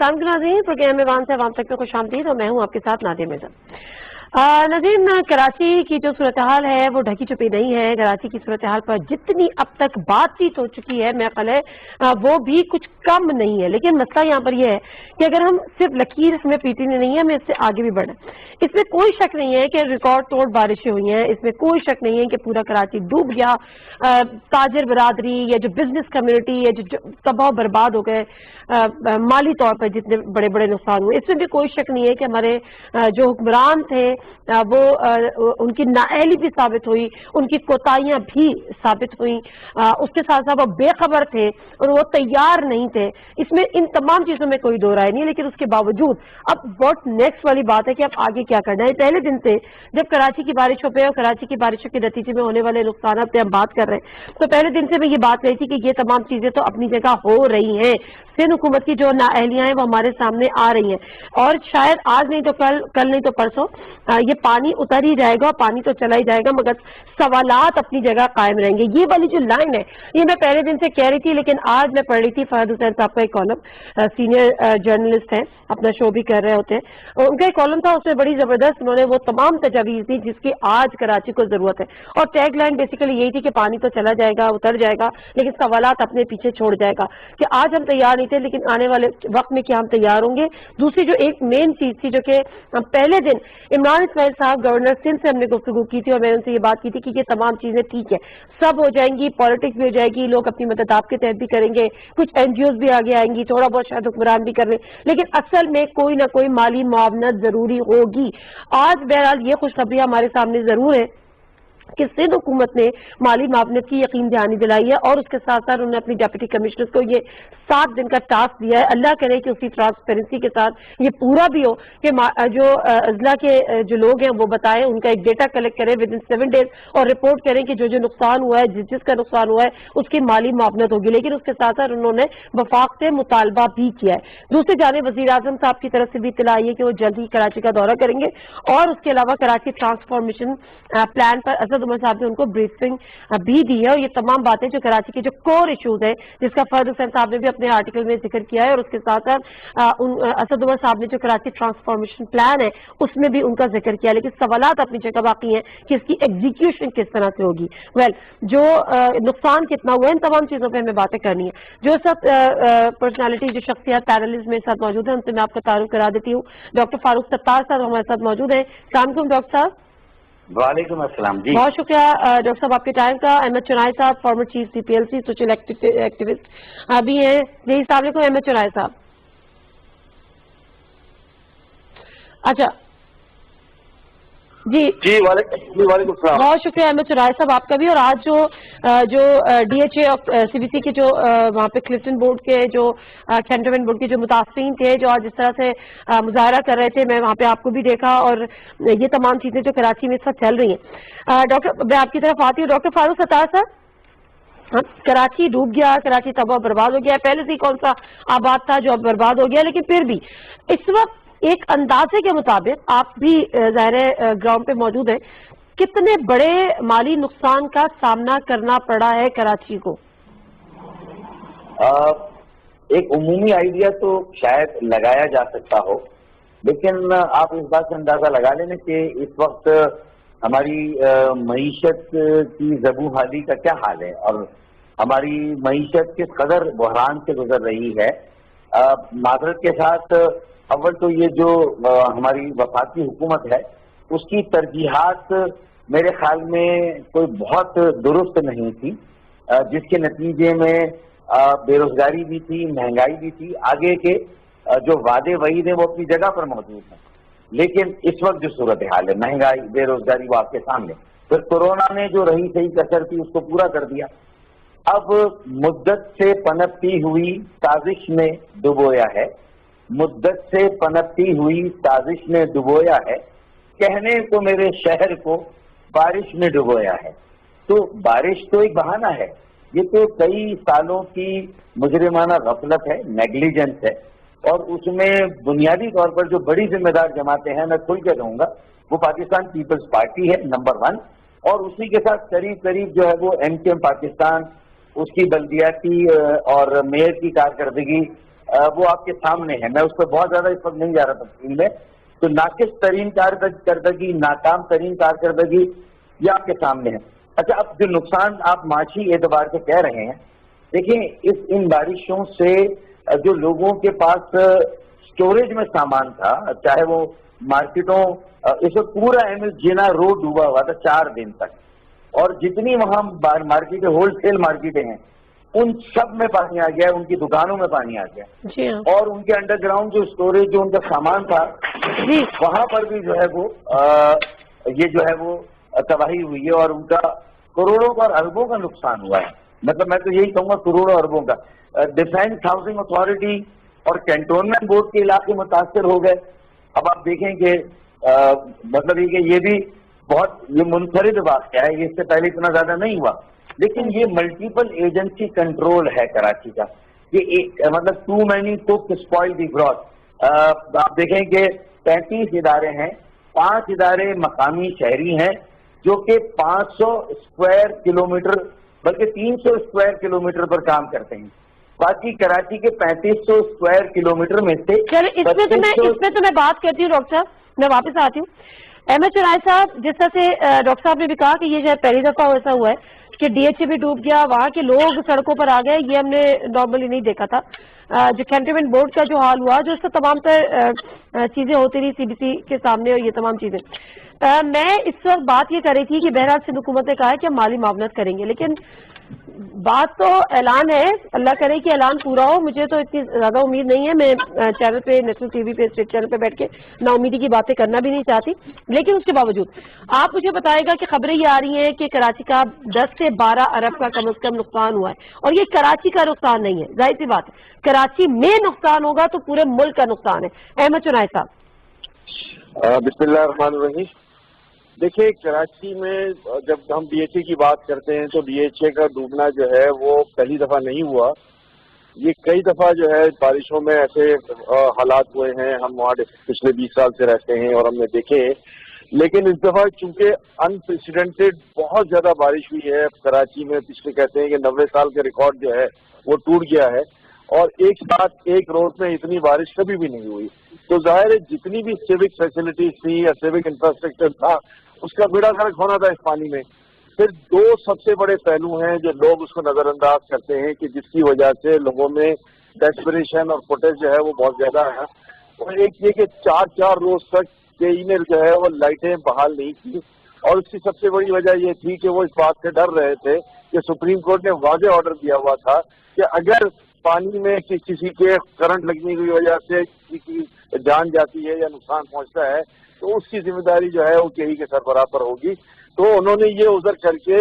السلام ناظرین، پروگرام میں وان سے عوام تک میں خوش آمدید اور میں ہوں آپ کے ساتھ نادیہ مرزا۔ ناظرین، کراچی کی جو صورتحال ہے وہ ڈھکی چھپی نہیں ہے۔ کراچی کی صورتحال پر جتنی اب تک بات چیت ہو چکی ہے محفل ہے وہ بھی کچھ کم نہیں ہے، لیکن مسئلہ یہاں پر یہ ہے کہ اگر ہم صرف لکیر اس میں پیٹی نہیں ہے، ہمیں اس سے آگے بھی بڑھنا ہے۔ اس میں کوئی شک نہیں ہے کہ ریکارڈ توڑ بارشیں ہوئی ہیں، اس میں کوئی شک نہیں ہے کہ پورا کراچی ڈوب گیا، تاجر برادری یا جو بزنس کمیونٹی یا جو تباہ برباد ہو گئے، مالی طور پر جتنے بڑے بڑے نقصان ہوئے، اس میں بھی کوئی شک نہیں ہے کہ ہمارے جو حکمران تھے وہ ان کی نااہلی بھی ثابت ہوئی، ان کی کوتاہیاں بھی ثابت ہوئیں، اس کے ساتھ ساتھ وہ بے خبر تھے اور وہ تیار نہیں تھے۔ اس میں ان تمام چیزوں میں کوئی دو رائے نہیں، لیکن اس کے باوجود اب واٹ نیکسٹ والی بات ہے کہ اب آگے کیا کرنا ہے۔ پہلے دن سے جب کراچی کی بارشوں پہ اور کراچی کی بارشوں کے نتیجے میں ہونے والے نقصانات پہ ہم بات کر رہے ہیں، تو پہلے دن سے میں یہ بات رہی تھی کہ یہ تمام چیزیں تو اپنی جگہ ہو رہی ہیں، سندھ حکومت کی جو نااہلیاں ہیں وہ ہمارے سامنے آ رہی ہیں، اور شاید آج نہیں تو کل نہیں تو پرسوں یہ پانی اتر ہی جائے گا، پانی تو چلا ہی جائے گا، مگر سوالات اپنی جگہ قائم رہیں گے۔ یہ والی جو لائن ہے یہ میں پہلے دن سے کہہ رہی تھی، لیکن آج میں پڑھ رہی تھی فہد حسین صاحب کا ایک کالم، سینئر جرنلسٹ ہیں، اپنا شو بھی کر رہے ہوتے ہیں، اور ان کا ایک کالم تھا، اس میں بڑی زبردست انہوں نے وہ تمام تجاویز دی جس کی آج کراچی کو ضرورت ہے، اور ٹیگ لائن بیسیکلی یہی تھی کہ پانی تو چلا جائے گا، اتر جائے گا، لیکن سوالات اپنے پیچھے چھوڑ جائے گا، کہ آج ہم تیار نہیں تھے لیکن آنے والے وقت میں کیا ہم تیار ہوں گے۔ دوسری جو ایک مین چیز تھی جو کہ پہلے دن عمران اسماعیل صاحب گورنر سندھ سے ہم نے گفتگو کی تھی اور میں نے ان سے یہ بات کی تھی کہ یہ تمام چیزیں ٹھیک ہے، سب ہو جائیں گی، پالیٹکس بھی ہو جائے گی، لوگ اپنی مدد آپ کے تحت بھی کریں گے، کچھ این جی اوز بھی آگے آئیں گی، تھوڑا بہت شاید حکمران بھی کر رہے ہیں، لیکن اصل میں کوئی نہ کوئی مالی معاونت ضروری ہوگی۔ آج بہرحال یہ خوشخبری ہمارے سامنے ضرور ہے کہ سندھ حکومت نے مالی معاونت کی یقین دہانی دلائی ہے، اور اس کے ساتھ ساتھ انہوں نے اپنی ڈپٹی کمشنر کو یہ 7 دن کا ٹاسک دیا ہے۔ اللہ کرے کہ اسی ٹرانسپیرنسی کے ساتھ یہ پورا بھی ہو کہ جو اضلاع کے جو لوگ ہیں وہ بتائیں، ان کا ایک ڈیٹا کلیکٹ کریں ود ان 7 days اور رپورٹ کریں کہ جو نقصان ہوا ہے، جس کا نقصان ہوا ہے اس کی مالی معاونت ہوگی، لیکن اس کے ساتھ ساتھ انہوں نے وفاق سے مطالبہ بھی کیا ہے۔ دوسری جانب وزیر اعظم صاحب کی طرف سے بھی اطلاع آئی ہے کہ وہ جلد ہی کراچی کا دورہ کریں گے، اور اس کے علاوہ کراچی ٹرانسفارمیشن پلان پر اسد عمر صاحب نے ان کو بریفنگ بھی دی ہے، اور یہ تمام باتیں جو کراچی کے جو کور ایشوز ہیں جس کا فرد حسین صاحب نے بھی اپنے آرٹیکل میں ذکر کیا ہے، اور اس کے ساتھ ساتھ اسد عمر صاحب نے جو کراچی ٹرانسفارمیشن پلان ہے اس میں بھی ان کا ذکر کیا، لیکن سوالات اپنی جگہ باقی ہیں کہ اس کی ایگزیکیوشن کس طرح سے ہوگی۔ جو نقصان کتنا ہوا ہے ان تمام چیزوں پہ ہمیں باتیں کرنی ہے۔ جو سب پرسنالٹی جو شخصیات پینلز میں ساتھ موجود ہیں ان سے میں آپ کا تعارف کرا دیتی ہوں۔ ڈاکٹر فاروق ستار صاحب ہمارے ساتھ موجود ہیں۔ السلام علیکم ڈاکٹر صاحب۔ وعلیکم السلام جی، بہت شکریہ ڈاکٹر صاحب آپ کے ٹائم کا۔ احمد چنائے صاحب former chief C P L C social activist بھی ہیں جی۔ السلام علیکم احمد چنائے صاحب۔ اچھا جی وعلیکم السلام۔ بہت شکریہ احمد چنائے صاحب آپ کا بھی۔ اور آج جو D H A C B C کے جو وہاں پہ کلفٹن بورڈ کے جو کینٹونمنٹ بورڈ کے جو متاثرین تھے جو آج اس طرح سے مظاہرہ کر رہے تھے، میں وہاں پہ آپ کو بھی دیکھا، اور یہ تمام چیزیں جو کراچی میں اس وقت چل رہی ہیں۔ ڈاکٹر میں آپ کی طرف آتی ہوں، ڈاکٹر فاروق ستار صاحب، کراچی ڈوب گیا، کراچی تباہ برباد ہو گیا، پہلے سے ہی کون سا آباد تھا جو اب برباد ہو گیا، لیکن پھر بھی اس وقت ایک اندازے کے مطابق آپ بھی ظاہر گراؤنڈ پہ موجود ہیں، کتنے بڑے مالی نقصان کا سامنا کرنا پڑا ہے کراچی کو؟ ایک عمومی آئیڈیا تو شاید لگایا جا سکتا ہو، لیکن آپ اس بات سے اندازہ لگا لیں کہ اس وقت ہماری معیشت کی زبوں حالی کا کیا حال ہے، اور ہماری معیشت کس قدر بحران سے گزر رہی ہے۔ معذرت کے ساتھ اول تو یہ جو ہماری وفاقی حکومت ہے اس کی ترجیحات میرے خیال میں کوئی بہت درست نہیں تھی، جس کے نتیجے میں بے روزگاری بھی تھی، مہنگائی بھی تھی، آگے کے جو وعدے وعید ہیں وہ اپنی جگہ پر موجود ہیں، لیکن اس وقت جو صورتحال ہے، مہنگائی، بے روزگاری، وہ آپ کے سامنے، پھر کورونا نے جو رہی صحیح کسر تھی اس کو پورا کر دیا۔ اب مدت سے پنپتی ہوئی سازش میں ڈبویا ہے، مدت سے پنپتی ہوئی سازش نے ڈبویا ہے، کہنے کو میرے شہر کو بارش میں ڈبویا ہے۔ تو بارش تو ایک بہانہ ہے، یہ تو کئی سالوں کی مجرمانہ غفلت ہے، نیگلیجنس ہے، اور اس میں بنیادی طور پر جو بڑی ذمہ دار جماعتیں ہیں، میں کھل کے کہوں گا، وہ پاکستان پیپلز پارٹی ہے نمبر 1، اور اسی کے ساتھ قریب جو ہے وہ ایم کیو ایم پاکستان، اس کی بلدیاتی اور میئر کی کارکردگی وہ آپ کے سامنے ہے. میں اس پر بہت زیادہ اس وقت نہیں جا رہا تفصیل میں. تو ناقص ترین کارکردگی، ناکام ترین کارکردگی یہ آپ کے سامنے ہے. اچھا، اب جو نقصان آپ معاشی اعتبار سے کہہ رہے ہیں، دیکھیں ان بارشوں سے جو لوگوں کے پاس سٹوریج میں سامان تھا، چاہے وہ مارکیٹوں، اس وقت پورا ایم ایس جینا روڈ ڈوبا ہوا تھا 4 دن تک، اور جتنی وہاں مارکیٹیں، ہول سیل مارکیٹیں ہیں، ان سب میں پانی آ گیا ہے، ان کی دکانوں میں پانی آ گیا. جی ہاں. اور ان کے انڈر گراؤنڈ جو اسٹوریج، جو ان کا سامان تھا، جی وہاں پر بھی جو ہے وہ یہ جو ہے وہ تباہی ہوئی ہے، اور ان کا کروڑوں اور اربوں کا نقصان ہوا ہے. مطلب میں تو یہی کہوں گا کروڑوں اربوں کا. ڈیفینس ہاؤسنگ اتھارٹی اور کینٹونمنٹ بورڈ کے علاقے متاثر ہو گئے. اب آپ دیکھیں کہ مطلب یہ کہ یہ بھی بہت یہ منفرد واقعہ ہے، یہ اس سے پہلے اتنا زیادہ نہیں ہوا، لیکن یہ ملٹیپل ایجنسی کنٹرول ہے کراچی کا. یہ ایک مطلب too many cook spoil the broth. آپ دیکھیں کہ 35 ادارے ہیں، 5 ادارے مقامی شہری ہیں جو کہ 500 اسکوائر کلومیٹر بلکہ 300 اسکوائر کلومیٹر پر کام کرتے ہیں. باقی کراچی کے 3500 اسکوائر کلومیٹر میں سے چلے اس میں تو میں بات کرتی ہوں ڈاکٹر صاحب، میں واپس آتی ہوں. احمد چرائے صاحب، جس طرح سے ڈاکٹر صاحب نے بھی کہا کہ یہ جو ہے پہلی دفعہ ایسا ہوا ہے کہ ڈی ایچ اے بھی ڈوب گیا، وہاں کے لوگ سڑکوں پر آ گئے، یہ ہم نے نارملی نہیں دیکھا تھا. جو کینٹونمنٹ بورڈ کا جو حال ہوا، جو اس سے تمام تر چیزیں ہوتی رہی سی بی سی کے سامنے، اور یہ تمام چیزیں، میں اس وقت بات یہ کر رہی تھی کہ بہرحال سندھ حکومت نے کہا ہے کہ ہم مالی معاونت کریں گے، لیکن بات تو اعلان ہے، اللہ کرے کہ اعلان پورا ہو. مجھے تو اتنی زیادہ امید نہیں ہے، میں چینل پہ، نیشنل ٹی وی پہ، اسٹیٹ چینل پہ بیٹھ کے نا امیدی کی باتیں کرنا بھی نہیں چاہتی، لیکن اس کے باوجود آپ مجھے بتائے گا کہ خبریں یہ آ رہی ہیں کہ کراچی کا 10 سے 12 ارب کا کم از کم نقصان ہوا ہے، اور یہ کراچی کا نقصان نہیں ہے. ظاہر سی بات ہے، کراچی میں نقصان ہوگا تو پورے ملک کا نقصان ہے. احمد چنائے صاحب. بسم اللہ الرحمن الرحیم. دیکھیے، کراچی میں جب ہم ڈی ایچ اے کی بات کرتے ہیں تو ڈی ایچ اے کا ڈوبنا جو ہے وہ پہلی دفعہ نہیں ہوا. یہ کئی دفعہ جو ہے بارشوں میں ایسے حالات ہوئے ہیں، ہم وہاں پچھلے 20 سال سے رہتے ہیں اور ہم نے دیکھے. لیکن اس دفعہ چونکہ انپریسیڈنٹڈ بہت زیادہ بارش ہوئی ہے کراچی میں، پچھلے کہتے ہیں کہ 90 سال کے ریکارڈ جو ہے وہ ٹوٹ گیا ہے، اور ایک ساتھ ایک روز میں اتنی بارش کبھی بھی نہیں ہوئی. تو ظاہر ہے جتنی بھی سیوک فیسلٹیز تھی یا سیوک انفراسٹرکچر تھا، اس کا بیڑا غرق ہونا تھا اس پانی میں. پھر 2 سب سے بڑے پہلو ہیں جو لوگ اس کو نظر انداز کرتے ہیں کہ جس کی وجہ سے لوگوں میں ڈیسپریشن اور پروٹیسٹ جو ہے وہ بہت زیادہ ہے. اور ایک یہ کہ 4 روز تک کئی میں جو ہے وہ لائٹیں بحال نہیں تھی، اور اس کی سب سے بڑی وجہ یہ تھی کہ وہ اس بات سے ڈر رہے تھے کہ سپریم کورٹ نے واضح آرڈر دیا ہوا تھا کہ اگر پانی میں کسی کے کرنٹ لگنے کی وجہ سے کسی کی جان جاتی ہے یا نقصان پہنچتا ہے تو اس کی ذمہ داری جو ہے وہ کہیں کے سربراہ پر ہوگی. تو انہوں نے یہ عذر کر کے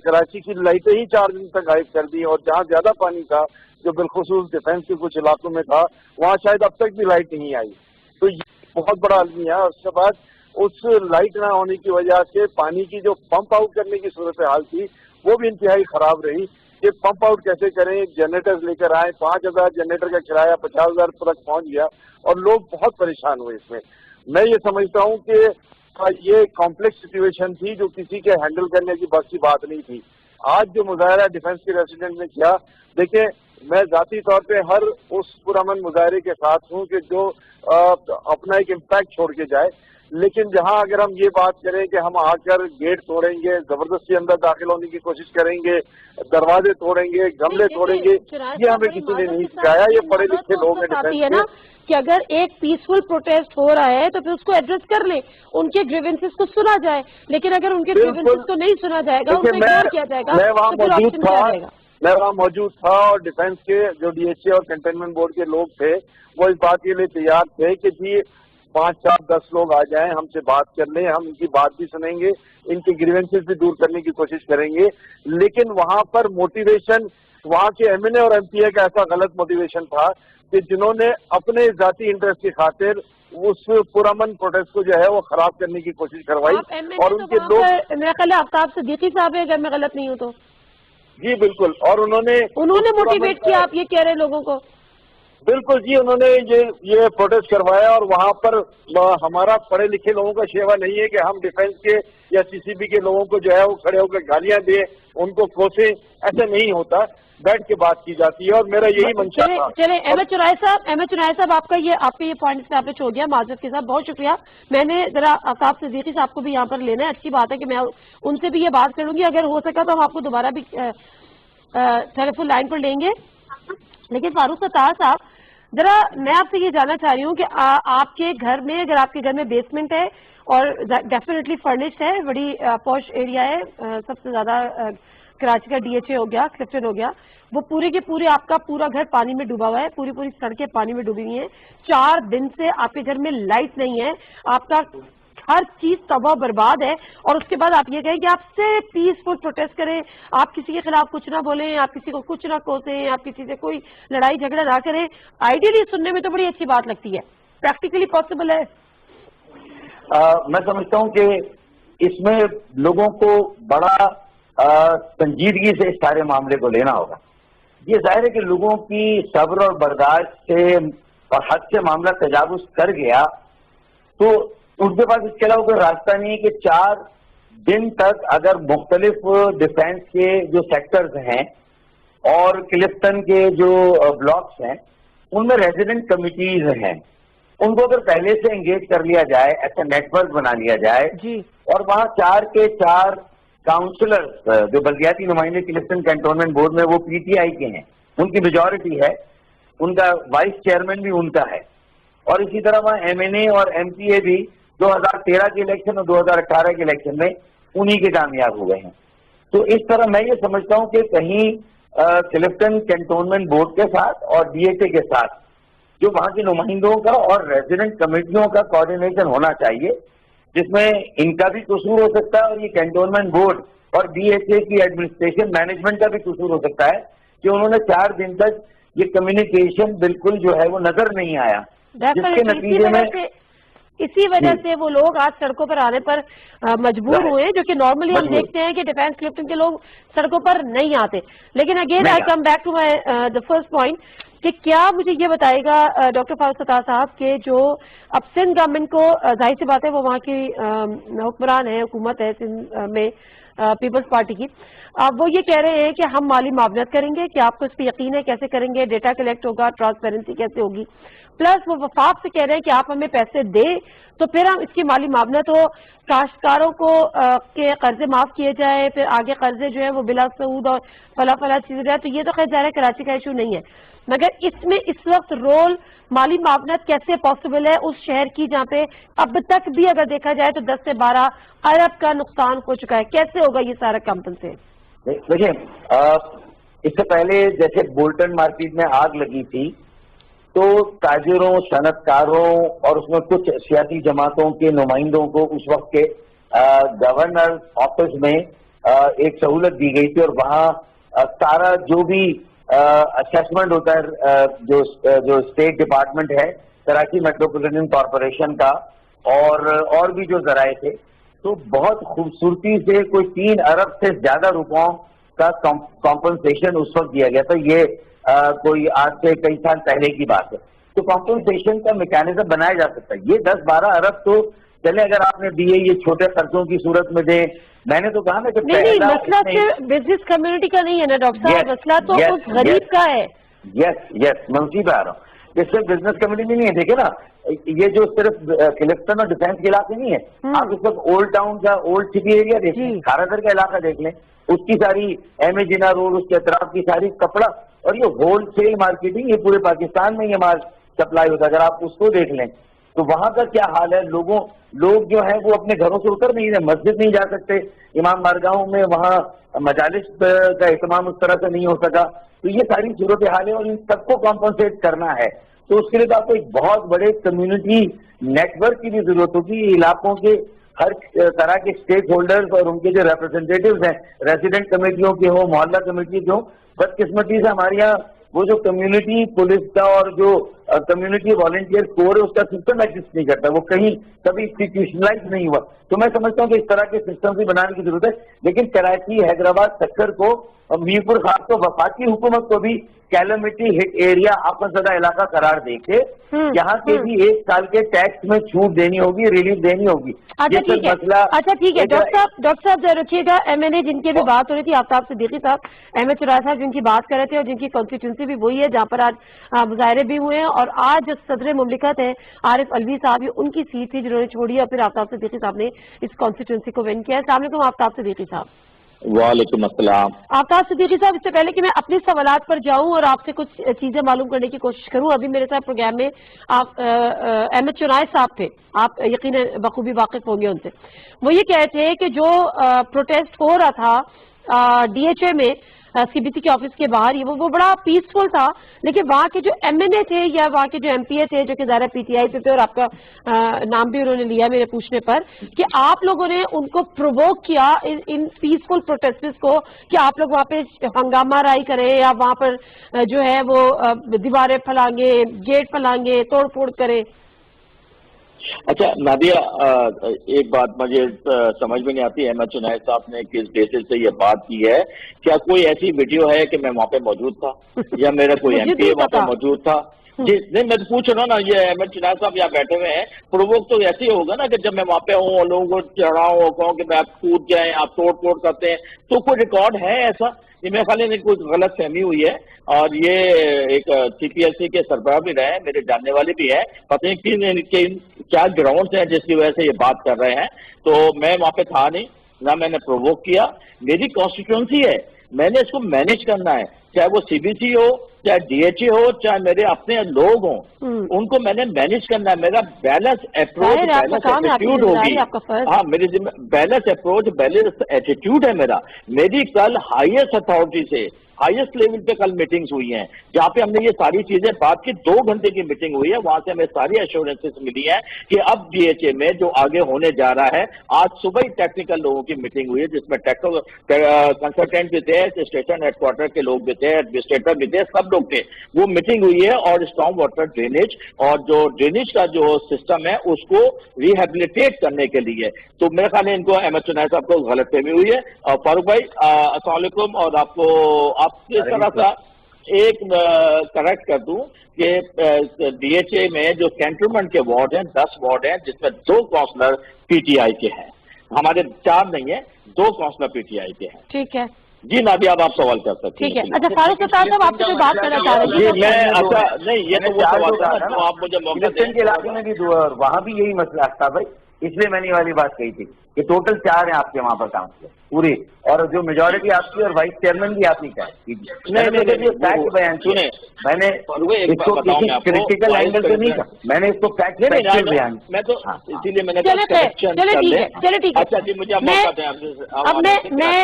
کراچی کی لائٹیں ہی 4 دن تک غائب کر دی، اور جہاں زیادہ پانی تھا جو بالخصوص ڈیفینس کے کچھ علاقوں میں تھا وہاں شاید اب تک بھی لائٹ نہیں آئی. تو یہ بہت بڑا المیہ ہے. اس کے بعد اس لائٹ نہ ہونے کی وجہ سے پانی کی جو پمپ آؤٹ کرنے کی صورتحال تھی وہ بھی انتہائی خراب رہی. یہ پمپ آؤٹ کیسے کریں، جنریٹر لے کر آئے، 5000 جنریٹر کا کرایہ 50,000 تک پہنچ گیا، اور لوگ بہت پریشان ہوئے اس میں. میں یہ سمجھتا ہوں کہ یہ کمپلیکس سچویشن تھی جو کسی کے ہینڈل کرنے کی بس کی بات نہیں تھی. آج جو مظاہرہ ڈیفینس کے ریسیڈنٹ نے کیا، دیکھیں میں ذاتی طور پہ ہر اس پرامن مظاہرے کے ساتھ ہوں کہ جو اپنا ایک امپیکٹ چھوڑ کے جائے، لیکن جہاں اگر ہم یہ بات کریں کہ ہم آ کر گیٹ توڑیں گے، زبردستی اندر داخل ہونے کی کوشش کریں گے، دروازے توڑیں گے، گملے توڑیں گے، یہ ہمیں کسی نے نہیں سکھایا. یہ پڑھے لکھے لوگ ہیں ڈیفینس کے کہ اگر ایک پیسفل پروٹیسٹ ہو رہا ہے تو پھر اس کو ایڈریس کر لیں، ان کے گریونسز کو سنا جائے. لیکن اگر ان کے گریونسز کو نہیں سنا جائے گا، ان کو اگنور کیا جائے گا، میں وہاں تو پھر آپشن کیا رہے گا؟ میں وہاں موجود تھا، اور ڈیفینس کے جو ڈی ایچ اے اور کنٹینمنٹ بورڈ کے لوگ تھے وہ اس بات کے لیے تیار تھے کہ جی 5, 4, 10 لوگ آ جائیں، ہم سے بات کر لیں، ہم ان کی بات بھی سنیں گے، ان کے گریونسز بھی دور کرنے کی کوشش کریں گے. لیکن وہاں پر موٹیویشن وہاں کے ایم این اے اور ایم پی اے کا ایسا غلط موٹیویشن تھا کہ جنہوں نے اپنے ذاتی انٹرسٹ کی خاطر اس پرامن پروٹیسٹ کو جو ہے وہ خراب کرنے کی کوشش کروائی. اور ان کے لوگ، میرا خیال ہے آفتاب صدیقی صاحب ہے اگر میں غلط نہیں ہوں تو. جی بالکل، اور انہوں نے موٹیویٹ کیا، آپ یہ کہہ رہے لوگوں کو؟ بالکل جی، انہوں نے یہ پروٹیسٹ کروایا. اور وہاں پر ہمارا پڑھے لکھے لوگوں کا شیوا نہیں ہے کہ ہم ڈیفینس کے یا سی سی بی کے لوگوں کو جو ہے وہ کھڑے ہو کر گالیاں دیں، ان کو کوسیں، ایسا نہیں ہوتا. बैठ के बात की जाती है और मेरा यही मंशा था। चले अहमद चुनाई साहब आपका ये पॉइंट से आपने छोड़ दिया, माजरत के साथ बहुत शुक्रिया। मैंने जरा आफताब सिद्दीकी साहब को भी यहाँ पर लेना है, अच्छी बात है कि मैं उनसे भी ये बात करूंगी, अगर हो सका तो हम आपको दोबारा भी टेलीफोन लाइन पर लेंगे। लेकिन फारूक सत्तार साहब, जरा मैं आपसे ये जानना चाह रही हूँ कि आपके घर में, अगर आपके घर में बेसमेंट है और डेफिनेटली फर्निश्ड है, बड़ी पॉश एरिया है, सबसे ज्यादा कराची का DHA हो गया, क्लिफ्टन हो गया, वो पूरे के पूरे आपका पूरा घर पानी में डूबा हुआ है, पूरी सड़कें पानी में डूबी हुई हैं, 4 दिन से आपके घर में लाइट नहीं है, आपका हर चीज तबाह बर्बाद है, और उसके बाद आप ये कहें कि आप सिर्फ पीसफुल प्रोटेस्ट करें, आप किसी के खिलाफ कुछ ना बोलें, आप किसी को कुछ ना कोसें, आप किसी से कोई लड़ाई झगड़ा ना करें। आइडियली सुनने में तो बड़ी अच्छी बात लगती है, प्रैक्टिकली पॉसिबल है? मैं समझता हूँ कि इसमें लोगों को बड़ा संजीदगी से इस सारे मामले को लेना होगा। ये जाहिर है कि लोगों की सब्र और बर्दाश्त से और हद से मामला तजावुज कर गया तो उनके पास इसके अलावा कोई रास्ता नहीं है कि 4 दिन तक अगर मुख्तलिफ डिफेंस के जो सेक्टर्स हैं और क्लिफ्टन के जो ब्लॉक्स हैं उनमें रेजिडेंट कमिटीज हैं, उनको अगर पहले से एंगेज कर लिया जाए, ऐसा नेटवर्क बना लिया जाए जी, और वहाँ 4 के 4 काउंसलर्स जो बल्दियाती नुमाइंदे क्लिफ्टन कैंटोनमेंट बोर्ड में वो PTI के हैं, उनकी मेजॉरिटी है, उनका वाइस चेयरमैन भी उनका है, और इसी तरह वहाँ MNA और MPA भी 2013 के इलेक्शन और 2018 के इलेक्शन में उन्हीं के कामयाब हुए हैं। तो इस तरह मैं ये समझता हूँ कि कहीं क्लिफ्टन कैंटोनमेंट बोर्ड के साथ और DHA के साथ जो वहाँ के नुमाइंदों का और रेजिडेंट कमेटियों का कोऑर्डिनेशन होना चाहिए, जिसमें इनका भी कसूर हो सकता है और ये कैंटोनमेंट बोर्ड और DHA की एडमिनिस्ट्रेशन मैनेजमेंट का भी कसूर हो सकता है कि उन्होंने 4 दिन तक ये कम्युनिकेशन बिल्कुल जो है वो नजर नहीं आया, जिसके नतीजे में इसी वजह से वो लोग आज सड़कों पर आने पर मजबूर हुए, जो कि नॉर्मली हम देखते हैं कि डिफेंस क्लिफ्टन के लोग सड़कों पर नहीं आते। लेकिन again I come back to my the first point कि क्या मुझे ये बताएगा डॉक्टर फारूक सत्तार साहब के जो अब सिंध गवर्नमेंट को, जाहिर सी बात है वो वहाँ की हुक्मरान है, हुकूमत है सिंध में पीपल्स पार्टी की, अब वो ये कह रहे हैं कि हम माली मुआवनत करेंगे, कि आपको इस पर यकीन है, कैसे करेंगे, डेटा कलेक्ट होगा, ट्रांसपेरेंसी कैसे होगी, प्लस वो वफाक से कह रहे हैं कि आप हमें पैसे दे तो फिर हम इसकी माली मुआवनत हो, काश्तकारों को के कर्जे माफ किए जाए, फिर आगे कर्जे जो है वो बिला सूद और फला चीजें जाए। तो ये तो खैर ज़ाहिर है कराची का इशू नहीं है, मगर इसमें इस वक्त रोल माली मुआवनत कैसे पॉसिबल है उस शहर की जहाँ पे अब तक भी अगर देखा जाए तो 10 से 12 अरब का नुकसान हो चुका है, कैसे होगा ये सारा कंपनसेट? देखिए, इससे पहले जैसे बोल्टन मार्केट में आग लगी थी तो ताजिरों, सनतकारों और उसमें कुछ सियासी जमातों के नुमाइंदों को उस वक्त के गवर्नर ऑफिस में एक सहूलत दी गई थी, और वहाँ सारा जो भी असेसमेंट होता है जो स्टेट डिपार्टमेंट है कराची मेट्रोपॉलिटन कॉरपोरेशन का और भी जो जराए थे, तो बहुत खूबसूरती से कोई 3 अरब से ज्यादा रुपयों का कॉम्पनसेशन उस वक्त दिया गया था। ये कोई आज से कई साल पहले की बात है। तो कॉम्पनसेशन का मैकेनिज्म बनाया जा सकता है। ये 10-12 अरब तो चले अगर आपने दिए ये छोटे खर्चों की सूरत में दे, मैंने तो कहा ना कि नहीं, मसला सिर्फ बिजनेस कम्युनिटी का नहीं है ना डॉक्टर साहब, मसला तो उस गरीब का है। यस मंसी पे आ रहा हूँ, ये सिर्फ बिजनेस कम्युनिटी नहीं है। देखिए ना, ये जो सिर्फ क्लिफ्टन और डिफेंस के इलाके नहीं है, आप इस वक्त ओल्ड टाउन का ओल्ड सिटी एरिया देख लें, खारादर का इलाका देख लें, उसकी सारी MA जिना रोड, उसके अतराफ की सारी कपड़ा और ये होल सेल मार्केटिंग, ये पूरे पाकिस्तान में ये माल सप्लाई होता है। अगर आप उसको देख लें तो वहां का क्या हाल है, लोग जो है वो अपने घरों से उतर नहीं रहे, मस्जिद नहीं जा सकते, इमाम बारगाहों में वहाँ मजालिस का एहतमाम उस तरह से नहीं हो सका। तो ये सारी सूरत हाल है और इन सबको कॉम्पनसेट करना है, तो उसके लिए तो आपको एक बहुत बड़े कम्युनिटी नेटवर्क की भी जरूरत होगी। इलाकों के हर तरह के स्टेक होल्डर्स और उनके जो रिप्रेजेंटेटिव्स हैं, रेजिडेंट कमेटियों के हो, मोहल्ला कमेटी के हो, बदकिस्मती से हमारे यहाँ वो जो कम्युनिटी पुलिस का और जो कम्युनिटी वॉलंटियर कोर है उसका सिस्टम एग्जिस्ट नहीं करता, वो कहीं कभी इंस्टीट्यूशनलाइज नहीं हुआ। तो मैं समझता हूँ कि इस तरह के सिस्टम भी बनाने की जरूरत है। लेकिन कराची, हैदराबाद, सक्कर को और मीरपुर खास को वफाकी हुकूमत को भी कैलेमिटी हिट एरिया आफतज़दा इलाका करार देके यहाँ के भी 1 साल के टैक्स में छूट देनी होगी, रिलीफ देनी होगी। अच्छा ठीक है, अच्छा ठीक है। डॉक्टर साहब जरा रखिएगा, MNA जिनकी भी बात हो रही थी, आफ्ताब सिद्दीकी साहब, अहमद चुराय साहब जिनकी बात कर रहे थे और जिनकी कॉन्स्टिट्यूंसी भी वही है जहाँ पर आज मुजाहरे भी हुए हैं, और आज जो सदर मुमलिकत है आरिफ अलवी साहब, ये उनकी सीट थी जिन्होंने छोड़ी और फिर आफ्ताब सिद्दीकी साहब ने इस कॉन्स्टिट्यूंसी को विन किया है। अस्सलाम वालेकुम आफ्ताब सिद्दीकी साहब। वालेकुम अस्सलाम। आफ्ताब सिद्दीकी साहब, इससे पहले कि मैं अपने सवालात पर जाऊं और आपसे कुछ चीजें मालूम करने की कोशिश करूं, अभी मेरे साथ प्रोग्राम में आप अहमद चुनाय साहब थे, आप यकीनन बखूबी वाकिफ होंगे उनसे। वो ये कह रहे थे कि जो प्रोटेस्ट हो रहा था DHA में CBC के ऑफिस के बाहर, वो बड़ा पीसफुल था, लेकिन वहाँ के जो MNA थे या वहाँ के जो MPA थे जो कि ज़ाहिर PTI से थे, और आपका नाम भी उन्होंने लिया मेरे पूछने पर कि आप लोगों ने उनको प्रोवोक किया इन पीसफुल प्रोटेस्टर्स को कि आप लोग वहाँ पे हंगामा राई करें या वहाँ पर जो है वो दीवारें फैलाएंगे, गेट फैलाएंगे, तोड़ फोड़ करें। अच्छा नादिया, एक बात मुझे समझ में नहीं आती, अहमद चुनाय साहब ने किस बेसिस से ये बात की है? क्या कोई ऐसी वीडियो है कि मैं वहाँ पे मौजूद था या मेरा कोई MPA वहाँ पे मौजूद था? जी नहीं, मैं तो पूछ रहा हूँ ना, ये अहमद चुनाय साहब यहाँ बैठे हुए हैं, प्रोवोक तो ऐसे ही होगा ना कि जब मैं वहाँ पे हूँ और लोगों को चढ़ाऊँ और कहूँ कि मैं आप कूद जाएं, आप तोड़ फोड़ करते हैं, तो कोई रिकॉर्ड है ऐसा? ये मेरे ख्याल में कुछ गलत फहमी हुई है, और ये एक CPLC के सरबराह भी रहे, मेरे जानने वाले भी हैं, पता नहीं किन क्या ग्राउंड्स हैं जिसकी वजह से ये बात कर रहे हैं। तो मैं वहाँ पे था नहीं, ना मैंने प्रोवोक किया, मेरी कॉन्स्टिट्यूंसी है, मैंने इसको मैनेज करना है, चाहे वो CBC हो, चाहे DHA हो, चाहे मेरे अपने लोग हों, उनको मैंने मैनेज करना है। मेरा बैलेंस अप्रोच, बैलेंस एटीट्यूड होगी। हाँ, मेरी बैलेंस अप्रोच, बैलेंस एटीट्यूड है मेरा। मेरी कल हाईएस्ट अथॉरिटी से, हाईएस्ट लेवल पे कल मीटिंग्स हुई हैं, जहाँ पे हमने ये सारी चीजें बात की, 2 घंटे की मीटिंग हुई है, वहां से हमें सारी एश्योरेंसेस मिली हैं कि अब DHA में जो आगे होने जा रहा है, आज सुबह ही टेक्निकल लोगों की मीटिंग हुई है जिसमें कंसल्टेंट भी थे, स्टेशन हेडक्वार्टर के लोग भी थे, एडमिनिस्ट्रेटर भी थे, सब लोग थे, वो मीटिंग हुई है। और स्टॉर्म वाटर ड्रेनेज और जो ड्रेनेज का जो सिस्टम है उसको रिहेबिलिटेट करने के लिए, तो मेरे ख्याल में इनको अहमद चुनाय साहब को गलतफहमी हुई है। फारूक भाई अस्सलाम वालेकुम, और आपको इस तरह सा एक करेक्ट कर दूं कि DHA में जो कैंटोनमेंट के वार्ड हैं, 10 वार्ड हैं, जिसमें 2 काउंसलर PTI के हैं, हमारे 4 नहीं है, 2 काउंसलर PTI के हैं। ठीक है जी नादिया, अब आप सवाल कर सकते हैं। ठीक है। अच्छा फारूक साहब, आपसे कोई बात करना चाह रहे हैं? मैं अच्छा नहीं, ये तो वो सवाल था, तो आप मुझे मौका दें। के इलाके में भी और वहाँ भी यही मसला था भाई, इसलिए मैंने ये वाली बात कही थी कि टोटल 4 हैं आपके वहाँ पर काउंसलर पूरे, और जो मेजोरिटी आपकी और वाइस चेयरमैन भी आपकी का है। फैक्ट बयान सुने, मैंने इसको किसी क्रिटिकल एंगल से नहीं कहा, मैंने इसको फैक्ट बयान, मैं तो इसीलिए मैंने चले ठीक है। अच्छा जी, मुझे अब मैं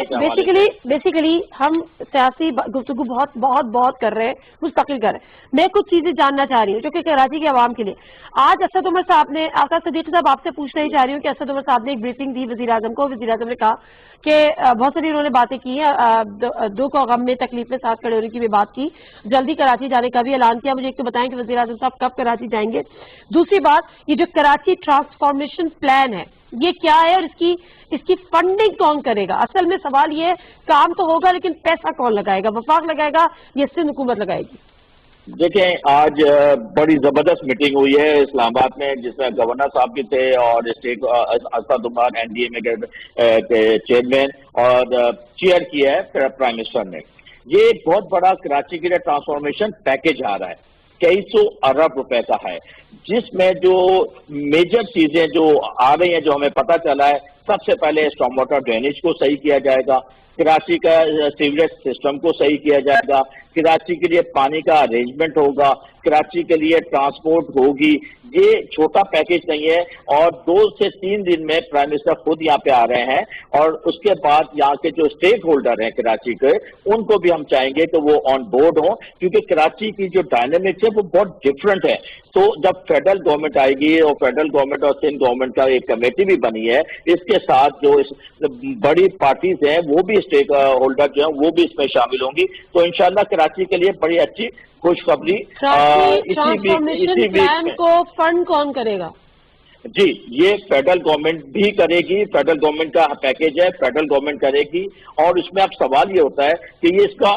बेसिकली हम सियासी गुफ्तगू बहुत कर रहे हैं, मुस्तकिल कर रहे हैं। मैं कुछ चीजें जानना चाह रही हूँ जो कि कराची के आवाम के लिए। आज असद उमर साहब ने, आफ्ताब सिद्दीकी साहब आपसे पूछना ही चाह रही हूँ कि असद उमर साहब ने एक ब्रीफिंग दी वज़ीर आज़म को, वज़ीर आज़म ने कहा कि बहुत सारी उन्होंने बातें की हैं, दुख और गम में, तकलीफ में साथ खड़े होने की भी बात की, जल्दी कराची जाने का भी ऐलान किया। मुझे एक तो बताएं कि वज़ीर आज़म साहब कब कराची जाएंगे। दूसरी बात, ये जो कराची ट्रांसफॉर्मेशन प्लान है ये क्या है और इसकी फंडिंग कौन करेगा? असल में सवाल ये, काम तो होगा लेकिन पैसा कौन लगाएगा? वफाक लगाएगा या सिंध हुकूमत लगाएगी? देखें, आज बड़ी जबरदस्त मीटिंग हुई है इस्लामाबाद में, जिसमें गवर्नर साहब भी थे और स्टेट असद उमर NDA में के चेयरमैन, और चेयर किया है प्राइम मिनिस्टर ने। ये एक बहुत बड़ा कराची के लिए ट्रांसफॉर्मेशन पैकेज आ रहा है, कई 100 अरब रुपए का है, जिसमें जो मेजर चीजें जो आ रही हैं, जो हमें पता चला है, सबसे पहले स्टॉर्म वाटर ड्रेनेज को सही किया जाएगा, कराची का सीवरेज सिस्टम को सही किया जाएगा, कराची के लिए पानी का अरेंजमेंट होगा, कराची के लिए ट्रांसपोर्ट होगी। ये छोटा पैकेज नहीं है, और 2 से 3 दिन में प्राइम मिनिस्टर खुद यहाँ पे आ रहे हैं, और उसके बाद यहाँ के जो स्टेक होल्डर हैं कराची के, उनको भी हम चाहेंगे कि वो ऑन बोर्ड हों, क्योंकि कराची की जो डायनेमिक्स है वो बहुत डिफरेंट है। تو جب फेडरल गवर्नमेंट आएगी और फेडरल गवर्नमेंट और सिंध गवर्नमेंट का एक कमेटी भी बनी है, इसके साथ जो इस बड़ी पार्टीज हैं वो भी स्टेक होल्डर जो हैं वो भी इसमें शामिल होंगी। तो इंशाल्लाह कराची के लिए बड़ी अच्छी खुशखबरी ट्रांसफॉर्मेशन प्लान को फंड कौन करेगा? जी, ये फेडरल गवर्नमेंट भी करेगी, फेडरल गवर्नमेंट का पैकेज है, फेडरल गवर्नमेंट करेगी। और इसमें अब सवाल ये होता है कि ये इसका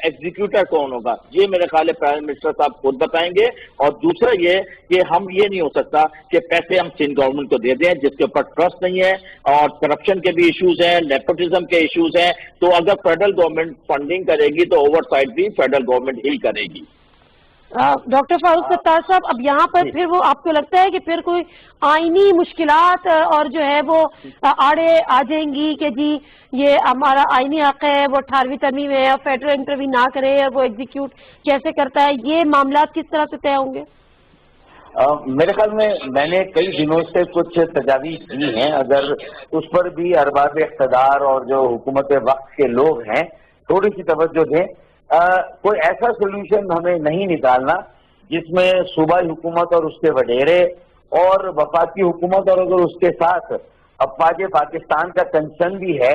एग्जीक्यूटर कौन होगा, ये मेरे ख्याल है प्राइम मिनिस्टर साहब खुद बताएंगे। और दूसरा ये कि हम ये नहीं हो सकता कि पैसे हम सिंध गवर्नमेंट को दे दें जिसके ऊपर ट्रस्ट नहीं है, और करप्शन के भी इश्यूज हैं, नेपोटिज्म के इश्यूज हैं। तो अगर फेडरल गवर्नमेंट फंडिंग करेगी तो ओवरसाइट भी फेडरल गवर्नमेंट ही करेगी। डॉक्टर फारूक सत्तार साहब, अब यहाँ पर फिर वो आपको लगता है कि फिर कोई आईनी मुश्किलात और जो है वो आड़े आ जाएंगी कि जी ये हमारा आईनी हक है, वो 18वीं तरमीम है और फेडरल इंटरव्यू ना करे और वो एग्जीक्यूट कैसे करता है, ये मामला किस तरह से तय होंगे? मेरे ख्याल में मैंने कई दिनों से कुछ तजावीज़ दी हैं, अगर उस पर भी अरबाब इख्तदार और जो हुकूमत वक्त के लोग हैं थोड़ी सी तवज्जो दें। कोई ऐसा सोल्यूशन हमें नहीं निकालना जिसमें सूबाई हुकूमत और उसके वडेरे और वफाकी हुकूमत और अगर उसके साथ अफवाज पाकिस्तान का कंसर्न भी है,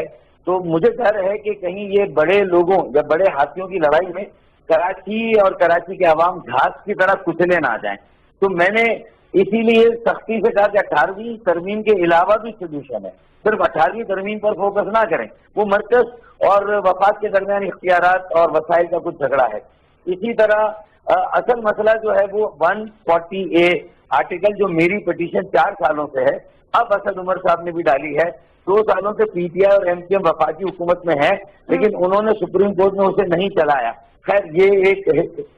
तो मुझे डर है कि कहीं ये बड़े लोगों या बड़े हाथियों की लड़ाई में कराची और कराची के अवाम घास की तरह कुचले ना जाएं। तो मैंने इसीलिए सख्ती से कहा कि 18वीं तरमीम के अलावा भी सोल्यूशन है, सिर्फ 18वीं तरमीम पर फोकस ना करें, वो मरकज और वफाक के दरमियान इख्तियारात और वसाइल का कुछ झगड़ा है। इसी तरह असल मसला जो है वो 140A आर्टिकल जो मेरी पिटीशन 4 सालों से है, अब असद उमर साहब ने भी डाली है। 2 सालों से PTI और MKM वफाकी हुकूमत में है, लेकिन उन्होंने सुप्रीम कोर्ट में उसे नहीं चलाया। खैर ये एक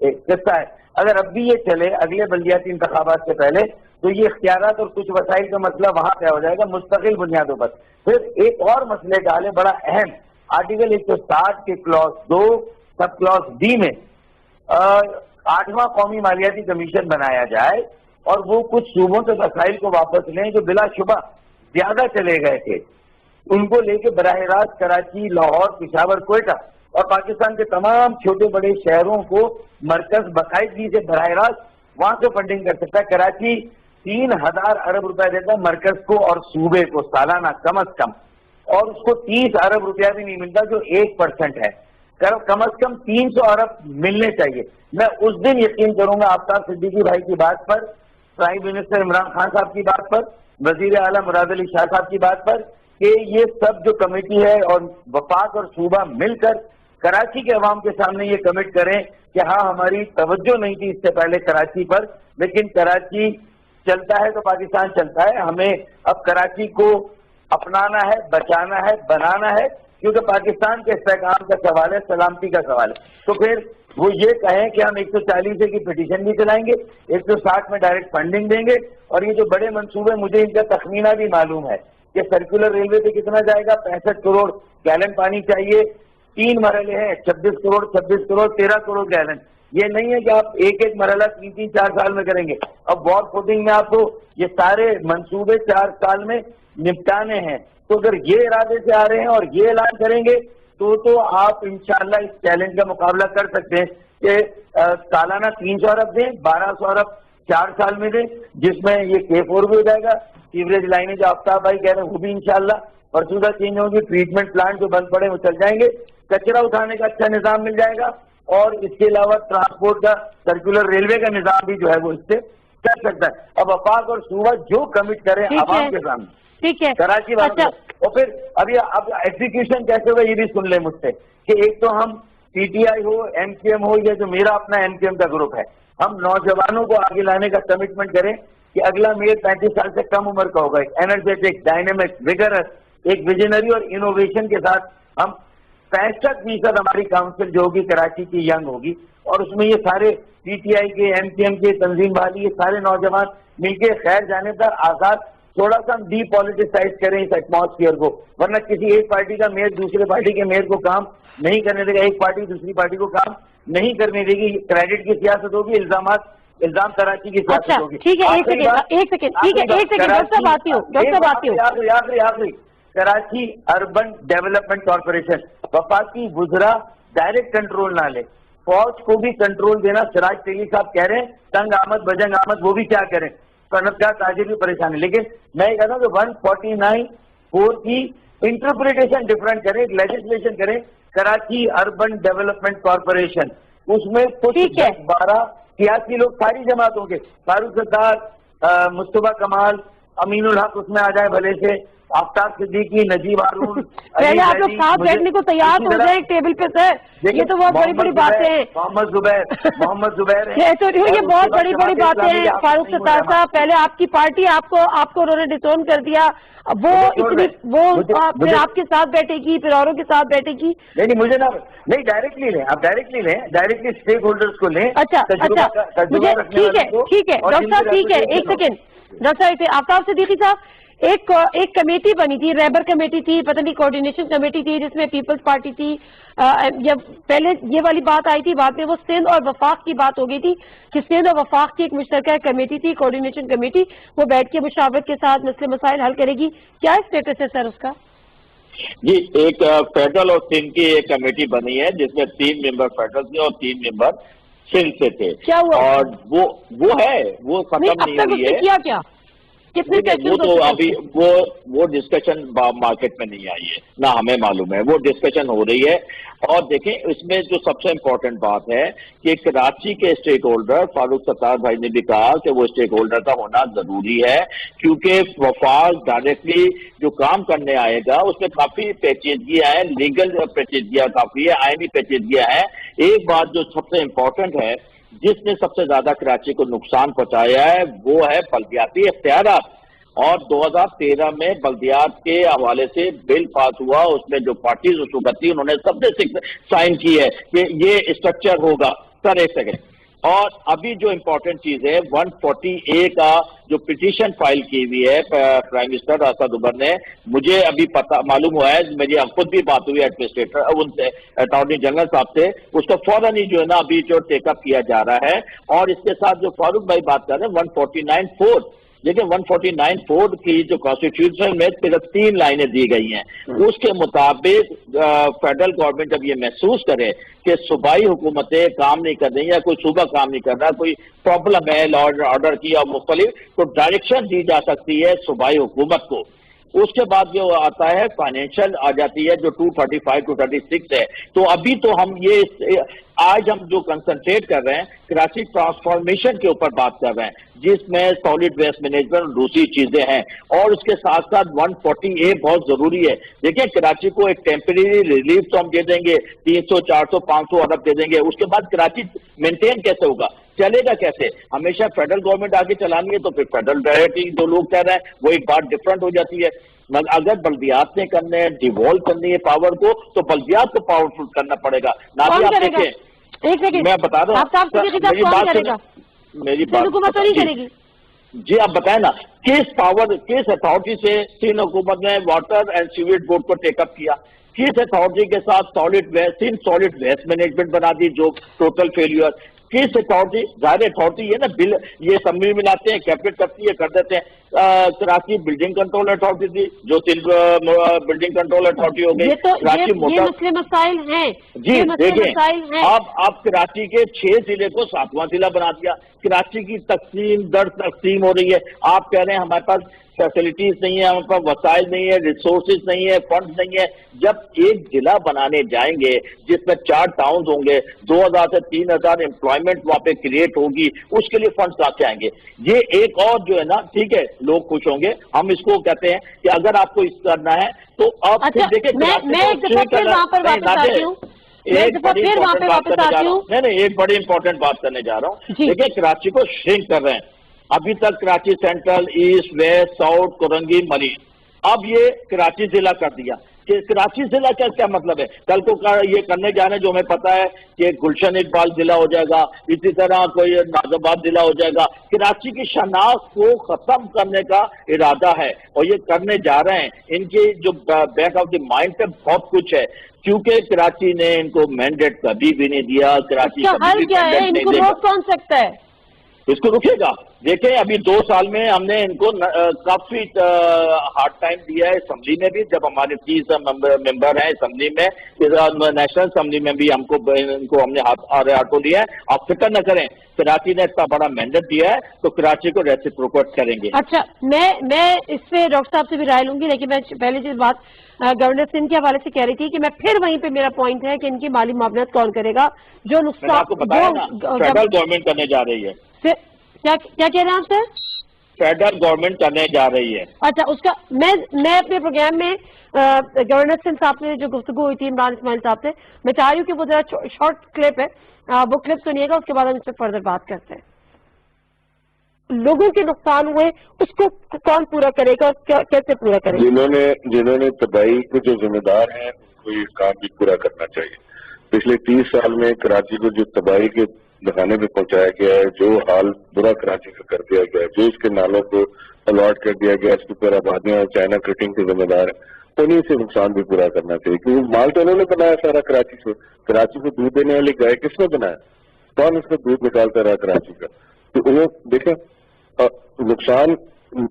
किस्सा है। अगर अब भी ये चले अगले बल्दियाती इंतखाबात से पहले, तो ये इख्तियारात और कुछ वसाइल का मसला वहां तय हो जाएगा मुस्तकिल बुनियादों पर। फिर एक और मसले का हाल है बड़ा अहम, आर्टिकल 160 के क्लॉज 2 सब क्लॉज D में 8वां कौमी मालियाती कमीशन बनाया जाए और वो कुछ सूबों से वसाइल को वापस लें जो बिलाशुबा ज्यादा चले गए थे, उनको लेके बराह रास्त कराची, लाहौर, पिशावर, कोयटा और पाकिस्तान के तमाम छोटे बड़े शहरों को मरकज बाकायदगी से बराह रास्त वहां से फंडिंग कर सकता है। कराची 3000 अरब रुपए देता है मरकज को और सूबे को सालाना कम अज कम, और उसको 30 अरब रुपया भी नहीं मिलता जो 1% है। कम अज कम 300 अरब मिलने चाहिए। मैं उस दिन यकीन करूंगा आफ्ताब सिद्दीकी भाई की बात पर, प्राइम मिनिस्टर इमरान खान साहब की बात पर, वजीर आला मुराद अली शाह साहब की बात पर, कि ये सब जो कमेटी है और वफाक और सूबा मिलकर कराची के अवाम के सामने ये कमिट करें कि हाँ हमारी तवज्जो नहीं थी इससे पहले कराची पर, लेकिन कराची चलता है तो पाकिस्तान चलता है। हमें अब कराची को अपनाना है, बचाना है, बनाना है, क्योंकि पाकिस्तान के इस्तेहकाम का सवाल है, सलामती का सवाल है। तो फिर वो ये कहें कि हम 140 की पिटीशन भी चलाएंगे, 160 में डायरेक्ट फंडिंग देंगे, और ये जो बड़े मंसूबे, मुझे इनका तखमीना भी मालूम है कि सर्कुलर रेलवे पे कितना जाएगा, 65 करोड़ गैलन पानी चाहिए, 3 मरहले हैं, 26 करोड़ 13 करोड़ गैलन। ये नहीं है कि आप एक एक मरहला 3-4 साल में करेंगे। अब वॉर फुटिंग में आपको ये सारे मंसूबे 4 साल में निपटाने हैं। तो अगर ये इरादे से आ रहे हैं और ये ऐलान करेंगे तो आप इंशाअल्लाह इस चैलेंज का मुकाबला कर सकते हैं कि सालाना 300 अरब दें, 1200 अरब 4 साल में दें, जिसमें ये K4 भी हो जाएगा, सीवरेज लाइनें जो आफ्ताब भाई कह रहे हैं वो भी इंशाअल्लाह फरसूदा चेंज होंगी, ट्रीटमेंट प्लांट जो बंद पड़े वो चल जाएंगे, कचरा उठाने का अच्छा निजाम मिल जाएगा, और इसके अलावा ट्रांसपोर्ट का सर्कुलर रेलवे का निजाम भी जो है वो इससे कर सकता है। अब वफाक और सूबा जो कमिट करें आवाम के सामने, ठीक है, कराची वालों को, और फिर अभी अब एग्जीक्यूशन कैसे होगा ये भी सुन ले मुझसे, कि एक तो हम PTI हो, MKM हो, या जो मेरा अपना MKM का ग्रुप है, हम नौजवानों को आगे लाने का कमिटमेंट करें कि अगला मेयर 35 साल से कम उम्र का होगा, एक एनर्जेटिक, डायनेमिक, विगरस, एक विजनरी और इनोवेशन के साथ हम 65% हमारी काउंसिल जो होगी कराची की यंग होगी, और उसमें ये सारे PTI के, MKM के, तंजीम वाली, ये सारे नौजवान मिलकर खैर जानेदार आजाद थोड़ा सा हम डीपॉलिटिसाइज करें इस एटमॉस्फेयर को, वरना किसी एक पार्टी का मेयर दूसरे पार्टी के मेयर को काम नहीं करने देगा, एक पार्टी दूसरी पार्टी को काम नहीं करने देगी, क्रेडिट की सियासत होगी, इल्जाम कराची की सियासत होगी। ठीक है, एक सेकंड, डॉक्टर साहब आती हूँ, आखिरी कराची अर्बन डेवलपमेंट कॉर्पोरेशन वफाकी वुज़रा डायरेक्ट कंट्रोल ना ले, فوج کو بھی کنٹرول دینا. سراج تیلی صاحب کہہ رہے ہیں تنگ آمد بجنگ آمد, وہ بھی کیا کریں, کیا تاجر بھی پریشان ہے. لیکن میں یہ کہتا ہوں کہ 149(4) کی انٹرپریٹیشن ڈفرینٹ کریں, لیجسلیشن کریں. کراچی اربن ڈیولپمنٹ کارپوریشن, اس میں کچھ 10-12 سیاسی لوگ ساری جماعتوں کے, فاروق ستار, مصطفیٰ کمال, امین الحق اس میں آ جائے بھلے سے, آفتاب صدیقی, نجیب ہارون. پہلے آپ لوگ ساتھ بیٹھنے کو تیار ہو جائیں ٹیبل پہ سر, یہ تو بہت بڑی بڑی باتیں ہیں. محمد زبیر یہ بہت بڑی بڑی باتیں ہیں. فاروق ستار صاحب, پہلے آپ کی پارٹی آپ کو انہوں نے ڈسون کر دیا, وہ پھر آپ کے ساتھ بیٹھے گی, پھر اوروں کے ساتھ بیٹھے گی. نہیں مجھے نہیں, ڈائریکٹلی لیں, آپ ڈائریکٹلی لیں, ڈائریکٹلی اسٹیک ہولڈرز کو لیں. اچھا مجھے ٹھیک ہے ڈاکٹر صاحب, ٹھیک ہے, ایک سیکنڈ ڈاکٹر صاحب. آفتاب صدیقی صاحب, ایک کمیٹی بنی تھی, ریبر کمیٹی تھی, پتہ نہیں کوارڈینیشن کمیٹی تھی, جس میں پیپلز پارٹی تھی. جب پہلے یہ والی بات آئی تھی, بعد میں وہ سندھ اور وفاق کی بات ہو گئی تھی کہ سندھ اور وفاق کی ایک مشترکہ کمیٹی تھی, کوارڈینیشن کمیٹی, وہ بیٹھ کے مشاورت کے ساتھ مسئلے مسائل حل کرے گی. کیا اسٹیٹس ہے سر اس کا؟ جی, ایک فیڈرل اور سندھ کی ایک کمیٹی بنی ہے جس میں 3 ممبر فیڈرل سے اور 3 ممبر سندھ سے تھے. کیا ہوا؟ اور وہ ہے, وہ ختم نہیں ہوئی ہے. کیا وہ تو ابھی وہ ڈسکشن مارکیٹ میں نہیں آئی ہے, نہ ہمیں معلوم ہے. وہ ڈسکشن ہو رہی ہے. اور دیکھیں اس میں جو سب سے امپورٹنٹ بات ہے کہ کراچی کے اسٹیک ہولڈر, فاروق ستار بھائی نے بھی کہا کہ وہ اسٹیک ہولڈر کا ہونا ضروری ہے, کیونکہ وفاق ڈائریکٹلی جو کام کرنے آئے گا اس میں کافی پیچیدگیاں ہیں, لیگل پیچیدگیاں کافی ہے, آئینی پیچیدگیاں ہیں. ایک بات جو سب سے امپورٹنٹ ہے, جس نے سب سے زیادہ کراچی کو نقصان پہنچایا ہے, وہ ہے بلدیاتی اختیارات. اور 2013 میں بلدیات کے حوالے سے بل پاس ہوا, اس میں جو پارٹیز رسوخت تھی انہوں نے سب سے سائن کی ہے کہ یہ اسٹرکچر ہوگا. سر ایک سیکنڈ. اور ابھی جو امپورٹنٹ چیز ہے, 140A کا جو پٹیشن فائل کی ہوئی ہے پرائم منسٹر اسد عمر نے, مجھے ابھی پتہ معلوم ہوا ہے, میری خود بھی بات ہوئی ایڈمنسٹریٹر ان سے, اٹارنی جنرل صاحب سے, اس کو فوراً ہی جو ہے نا ابھی جو ٹیک اپ کیا جا رہا ہے. اور اس کے ساتھ جو فاروق بھائی بات کر رہے ہیں 149(4), لیکن 149(4) کی جو کانسٹیٹیوشن میں صرف 3 لائنیں دی گئی ہیں. اس کے مطابق فیڈرل گورنمنٹ جب یہ محسوس کرے کہ صوبائی حکومتیں کام نہیں کر رہی یا کوئی صوبہ کام نہیں کر رہا, کوئی پرابلم ہے لا اینڈ آرڈر کی اور مختلف, تو ڈائریکشن دی جا سکتی ہے صوبائی حکومت کو. اس کے بعد جو آتا ہے فائنینشیل آ جاتی ہے جو 235-236 ہے. تو ابھی تو ہم یہ آج ہم جو کنسنٹریٹ کر رہے ہیں کراچی ٹرانسفارمیشن کے اوپر بات کر رہے ہیں, جس میں سالڈ ویسٹ مینجمنٹ دوسری چیزیں ہیں. اور اس کے ساتھ ساتھ 140A بہت ضروری ہے. دیکھیں کراچی کو ایک ٹیمپریری ریلیف تو ہم دے دیں گے, 300, 400, 500 ارب دے دیں گے. اس کے بعد کراچی مینٹین کیسے ہوگا, چلے گا کیسے؟ ہمیشہ فیڈرل گورنمنٹ آگے چلانی ہے تو پھر فیڈرل ڈائریکٹلی جو لوگ کہہ رہے ہیں وہ ایک بات ڈفرنٹ ہو جاتی ہے. اگر بلدیات نے کرنے ہیں, ڈیوالو کرنی ہے پاور کو, تو بلدیات کو پاورفل کرنا پڑے گا. نادیہ آپ دیکھیں, میں بتا رہا ہوں, میری بات جی آپ بتائیں نا, کس اتھارٹی سے سندھ حکومت نے واٹر اینڈ سیویج بورڈ کو ٹیک اپ کیا, کس اتھارٹی کے ساتھ سالڈ ویسٹ مینجمنٹ بنا دی جو ٹوٹل فیلئر, کس اتھارٹی, ظاہر اتھارٹی ہے نا, بل یہ اسمبلی میں لاتے ہیں, کیبنٹ کرتی ہے, کر دیتے ہیں. کراچی بلڈنگ کنٹرول اتھارٹی تھی جو بلڈنگ کنٹرول اتھارٹی ہو گئی. کراچی موٹر مسئلے مسائل ہیں جی دیکھیں, اب کراچی کے 6 ضلع کو 7واں ضلع بنا دیا. کراچی کی تقسیم در تقسیم ہو رہی ہے. آپ کہہ رہے ہیں ہمارے پاس فیسلٹیز نہیں ہے, ہمارے پاس وسائل نہیں ہے, ریسورسز نہیں ہے, فنڈز نہیں ہے. جب ایک ضلع بنانے جائیں گے جس میں 4 ٹاؤنز ہوں گے, 2000 سے 3000 امپلائمنٹ وہاں پہ کریٹ ہوگی, اس کے لیے فنڈز کہاں سے آئیں گے؟ یہ ایک اور جو ہے نا, ٹھیک ہے لوگ خوش ہوں گے, ہم اس کو کہتے ہیں کہ اگر آپ کو اس کرنا ہے تو آپ دیکھیں ایک بڑی امپورٹنٹ بات کرنے جا رہا ہوں. دیکھیں کراچی کو شرنک کر رہے ہیں. ابھی تک Karachi central, east, west, south, Korangi, مری, اب یہ کراچی ضلع کر دیا. کہ کراچی ضلع کا کیا مطلب ہے؟ کل کو یہ کرنے جانے جو ہمیں پتا ہے کہ گلشن اقبال ضلع ہو جائے گا, اسی طرح کوئی ناز آباد ضلع ہو جائے گا. کراچی کی شناخت کو ختم کرنے کا ارادہ ہے اور یہ کرنے جا رہے ہیں. ان کے جو بیک آف دی مائنڈ پہ بہت کچھ ہے, کیونکہ کراچی نے ان کو مینڈیٹ کبھی بھی نہیں دیا. کراچی کون سکتا ہے इसको रुकेगा। देखें अभी 2 साल में हमने इनको काफी हार्ड टाइम दिया है असेंबली में भी, जब हमारे 30 मेंबर हैं असेंबली में, नेशनल असेंबली में भी इनको हमने हाथों दिया है। आप फिक्र न करें, कराची ने इतना बड़ा मैंडेट दिया है तो कराची को रेसिप्रोकेट करेंगे। अच्छा, मैं इस पे डॉक्टर साहब से भी राय लूंगी, लेकिन मैं पहले जिस बात गवर्नर सिंध के हवाले से कह रही थी कि मैं फिर वहीं पे मेरा पॉइंट है कि इनकी माली मुआवनत कौन करेगा, जो नुकसान आपको बताया ना, फेडरल गवर्नमेंट करने जा रही है। क्या कह रहे हैं आप सर? फेडरल गवर्नमेंट करने जा रही है। अच्छा, उसका मैं अपने प्रोग्राम में गवर्नर सिंह साहब से जो गुफ्तगू हुई थी इमरान इस्माइल साहब से, मैं चाह रही हूँ कि वो जरा शॉर्ट क्लिप है, वो क्लिप सुनिएगा, उसके बाद हम इस पर फर्दर बात करते हैं। लोगों के नुकसान हुए उसको कौन पूरा करेगा और कैसे पूरा करेगा? जिन्होंने तबाही के जो जिम्मेदार हैं उनको ये काम भी पूरा करना चाहिए। पिछले 30 साल में कराची को जो तबाही के दिखाने पे पहुंचाया गया है, जो हाल बुरा कराची का कर दिया गया है, जो इसके नालों को अलॉट कर दिया गया, इसके ऊपर आबादियां और चाइना कटिंग के जिम्मेदार है, उन्हीं से नुकसान भी पूरा करना चाहिए। क्योंकि माल तो उन्होंने बनाया सारा कराची से। कराची को दूध देने वाली गाय किसने बनाया? कौन उसका दूध निकालता रहा कराची का? तो वो देखें, नुकसान